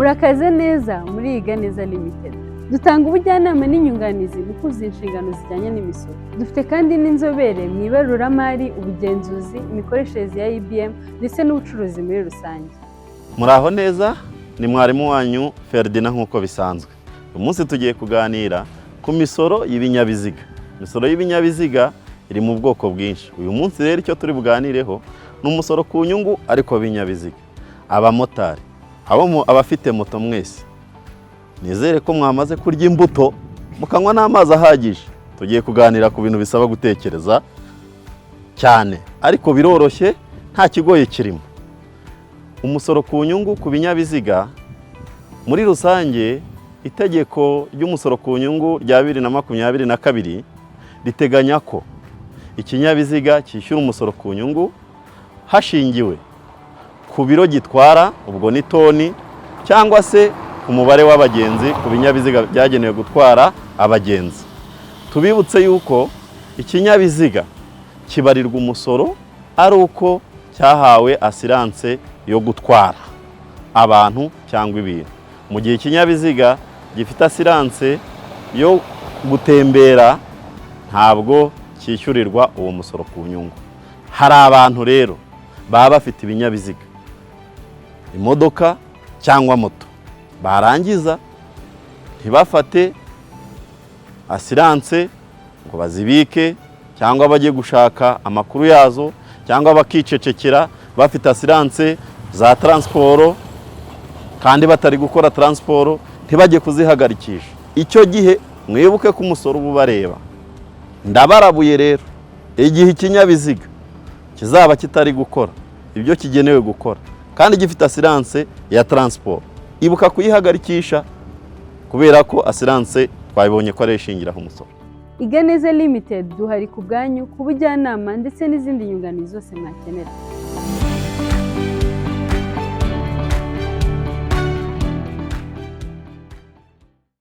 Murakaze neza muri Iga Neza Limited. Dutanga ubujyanama n'inyunganizi mu kuzuza inshingano zijyanye n'imisoro. Dufite kandi n'inzobere mu ibaruramari, ubugenzuzi, imikoreshereze ya IBM ndetse n'ubucuruzi muri rusange. Muraho neza, ni mwarimu wanyu Ferdinand nk'uko bisanzwe. Uyu munsi tugiye kuganira ku misoro y'ibinyabiziga. Imisoro y'ibinyabiziga iri mu bwoko bwinshi. Uyu munsi rero icyo turi buganireho ni umusoro ku nyungu ariko w'ibinyabiziga. Abamotari, abafite moto mwese, nizere ko mwamaze kurya imbuto mukanywa n'amazi ahagije. Tugiye kuganira ku bintu bisaba gutekereza cyane, ariko biroroshye, nta kigoye kirimo. Umusoro ku nyungu ku binyabiziga muri rusange, itegeko ry'umusoro ku nyungu rya 2022 riteganya ko ikinyabiziga cyishyura umusoro ku nyungu hashingiwe ku biro gitwara, ubwo ni toni, cyangwa se ku mubare w'abagenzi ku binyabiziga byagenewe gutwara abagenzi. Tubibutse yuko ikinyabiziga kibarirwa umusoro ari uko cyahawe asiranse yo gutwara abantu cyangwa ibintu. Mu gihe ikinyabiziga gifite asiranse yo gutembera, ntabwo cyishyurirwa uwo musoro ku nyungu. Hari abantu rero baba bafite ibinyabiziga, imodoka cyangwa moto, barangiza ntibafate asiranse ngo bazibike, cyangwa bajye gushaka amakuru yazo, cyangwa bakicecekera bafite asiranse za transport kandi batari gukora transport, ntibajye kuzihagarikisha. Icyo gihe mwibuke ko umusoro ubareba. Ndabarabuye rero, igihe ikinyabiziga kizaba kitari gukora ibyo kigenewe gukora kandi gifite asiranse ya transport, ibuka kuyihagarikisha, kubera ko asiranse twabibonye ko ari ishingiraho umusoro. Iga Neza Limited duhari ku bwanyu, ku bujyanama ndetse n'izindi nyunganizi zose mwakenera.